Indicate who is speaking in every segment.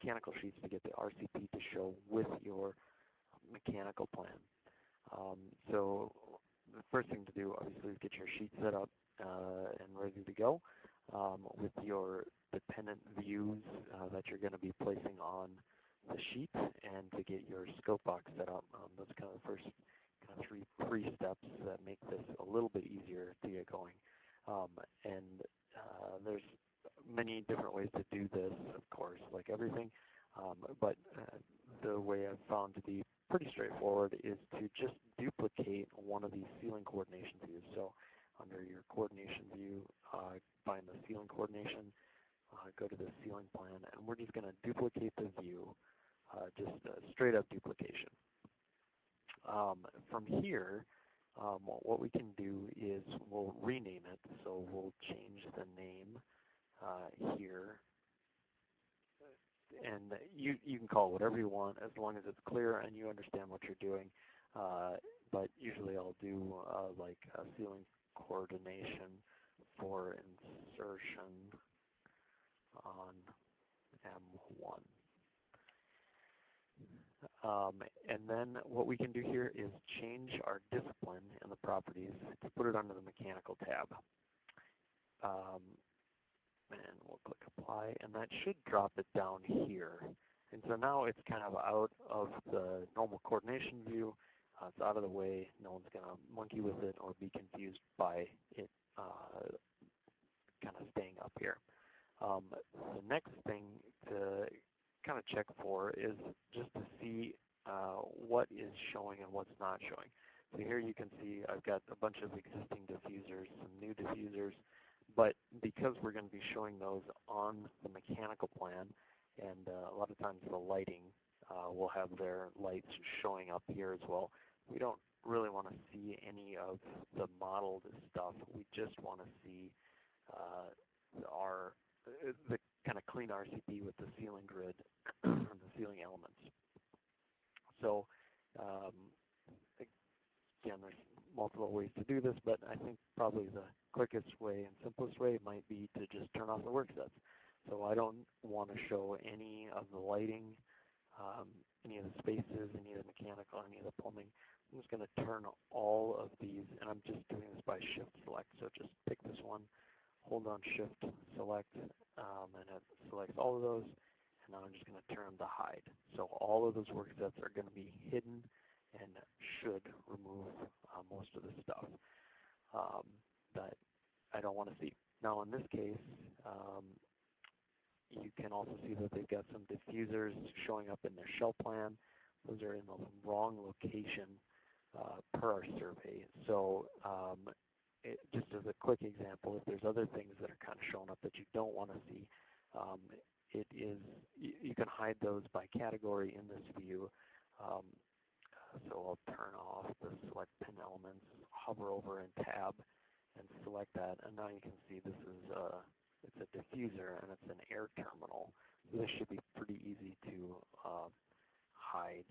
Speaker 1: mechanical sheets to get the RCP to show with your mechanical plan. So the first thing to do, obviously, is get your sheet set up and ready to go with your dependent views that you're going to be placing on the sheet, and to get your scope box set up. Those are kind of the first kind of three pre-steps that make this a little bit easier to get going. There's many different ways to do this, of course, like everything, but the way I've found to be pretty straightforward is to just duplicate one of these ceiling coordination views. So under your coordination view, find the ceiling coordination, go to the ceiling plan, and we're just going to duplicate the view, just straight up duplication. From here, what we can do is we'll rename it. So we'll change the name here, and you can call it whatever you want as long as it's clear and you understand what you're doing. But usually I'll do like a ceiling coordination for insertion on M1. And then what we can do here is change our discipline in the properties to put it under the mechanical tab. And we'll click apply, and that should drop it down here. And so now it's kind of out of the normal coordination view. It's out of the way. No one's going to monkey with it or be confused by it kind of staying up here. The next thing to kind of check for is just to see what is showing and what's not showing. So here you can see I've got a bunch of existing diffusers, some new diffusers, but because we're going to be showing those on the mechanical plan, and a lot of times the lighting will have their lights showing up here as well, we don't really want to see any of the modeled stuff. We just want to see the kind of clean RCP with the ceiling grid and the ceiling elements. So again, there's multiple ways to do this, but I think probably the quickest way and simplest way might be to just turn off the work sets. So I don't want to show any of the lighting, any of the spaces, any of the mechanical, any of the plumbing. I'm just going to turn all of these, and I'm just doing this by shift select. So just pick this one, hold on shift select, and it selects all of those, and now I'm just going to turn them to hide. So all of those work sets are going to be hidden and should remove most of the stuff that I don't want to see. Now in this case, you can also see that they've got some diffusers showing up in their shell plan. Those are in the wrong location per our survey. So just as a quick example, if there's other things that are kind of showing up that you don't want to see, you can hide those by category in this view. So I'll turn off the select pin elements, hover over and tab, and select that. And now you can see this is it's a diffuser and it's an air terminal. So this should be pretty easy to hide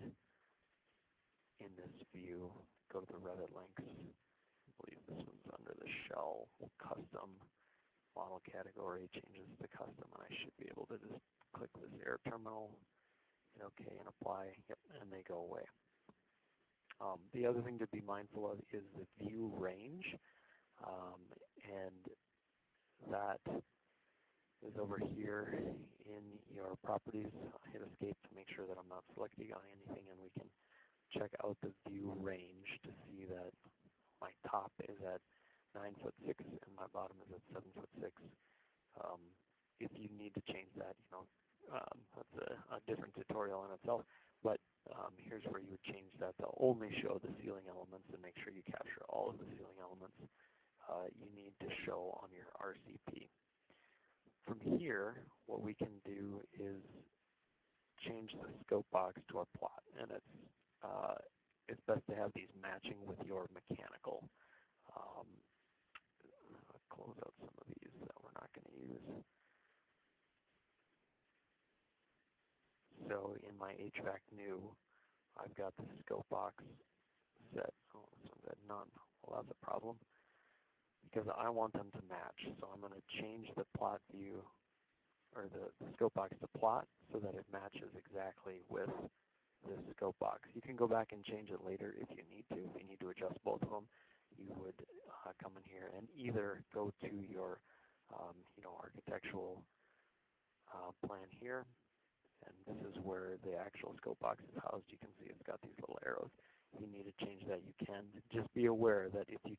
Speaker 1: in this view. Go to the Revit links. I believe this one's under the shell custom model category. Changes to custom, and I should be able to just click this air terminal, hit OK, and apply. Yep, and they go away. The other thing to be mindful of is the view range, and that is over here in your properties. I hit escape to make sure that I'm not selecting on anything, and we can check out the view range to see that my top is at 9'6" and my bottom is at 7'6". If you need to change that, that's a different tutorial in itself. But here's where you would change that to only show the ceiling elements and make sure you capture all of the ceiling elements you need to show on your RCP. From here, what we can do is change the scope box to our plot, and it's best to have these matching with your mechanical. I'll close out some of these that we're not going to use. So in my HVAC new, I've got the scope box set. Oh, this one's at none. Well, that's a problem because I want them to match. So I'm going to change the plot view or the scope box to plot so that it matches exactly with this scope box. You can go back and change it later if you need to. If you need to adjust both of them, you would come in here and either go to your architectural plan here, and this is where the actual scope box is housed. You can see it's got these little arrows. If you need to change that, you can. Just be aware that if you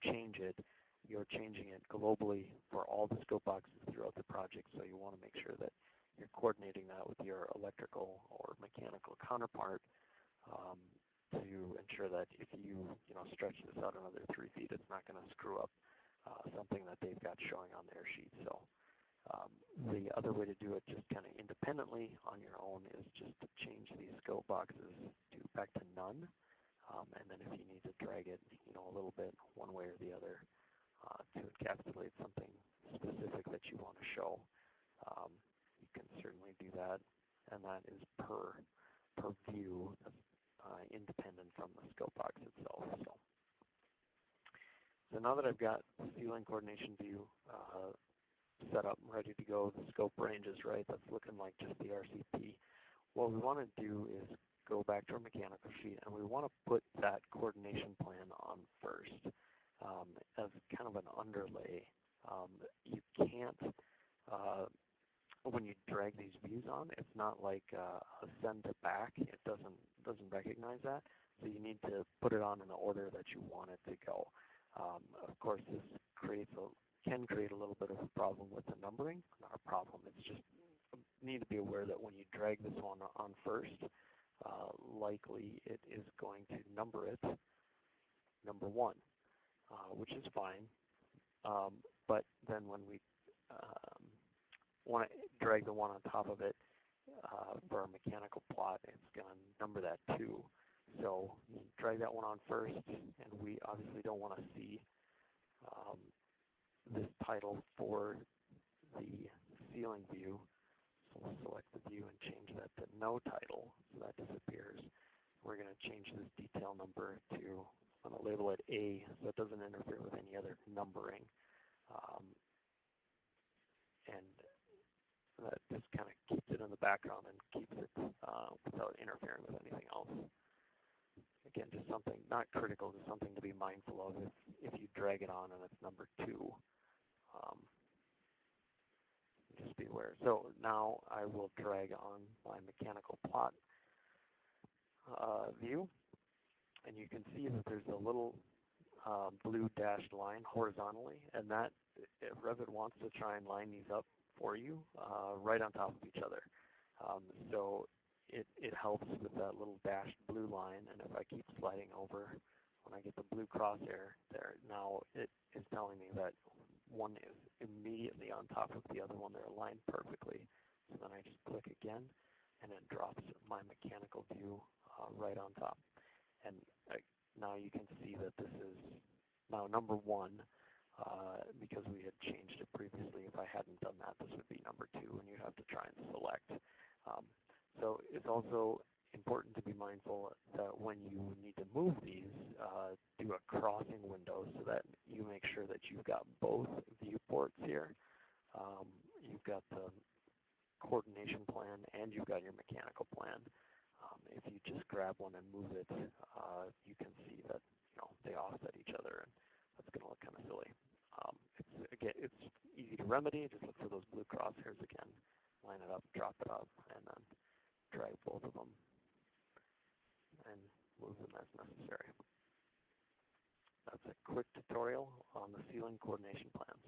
Speaker 1: change it, you're changing it globally for all the scope boxes throughout the project, so you want to make sure that you're coordinating that with your electrical or mechanical counterpart to ensure that if you stretch this out another 3 feet, it's not going to screw up something that they've got showing on their sheet. So the other way to do it just kind of independently on your own is just to change these scope boxes back to none, and then if you need to drag it a little bit one way or the other to encapsulate something specific that you want to show, you can certainly do that, and that is per view, independent from the scope box itself. So now that I've got the ceiling coordination view set up and ready to go, the scope range is right, that's looking like just the RCP. What we want to do is go back to our mechanical sheet, and we want to put that coordination plan on first as kind of an underlay. You can't, when you drag these views on, it's not like a send to back. It doesn't recognize that, so you need to put it on in the order that you want it to go. Of course, this can create a little bit of a problem with the numbering. Not a problem, it's just need to be aware that when you drag this one on first, likely it is going to number it number 1, which is fine. But then when we want to drag the one on top of it for our mechanical plot, it's going to number that 2. So you drag that one on first, and we obviously don't want to see this title for the ceiling view. So we'll select the view and change that to no title, so that disappears. We're going to change this detail number to, I'm going to label it A, so it doesn't interfere with any other numbering. And that just kind of keeps it in the background and keeps it without interfering with anything else. Again, just something not critical, just something to be mindful of if you drag it on and it's number 2. Just be aware. So now I will drag on my mechanical plot view, and you can see that there's a little blue dashed line horizontally, and that Revit wants to try and line these up for you right on top of each other. So it helps with that little dashed blue line, and if I keep sliding over, when I get the blue crosshair there, now it is telling me that one is immediately on top of the other one. They're aligned perfectly. So then I just click again, and it drops my mechanical view right on top. And now you can see that this is now number 1 because we had changed it previously. If I hadn't done that, this would be number 2, and you'd have to try and select. So it's also important to be mindful that when you need to move these, do a crossing window so that you make sure that you've got both viewports here. You've got the coordination plan and you've got your mechanical plan. If you just grab one and move it, you can see that they offset each other, and that's going to look kind of silly. It's easy to remedy. Just look for those blue crosshairs again, line it up, drop it up, and then drag both of them and move them as necessary. That's a quick tutorial on the ceiling coordination plans.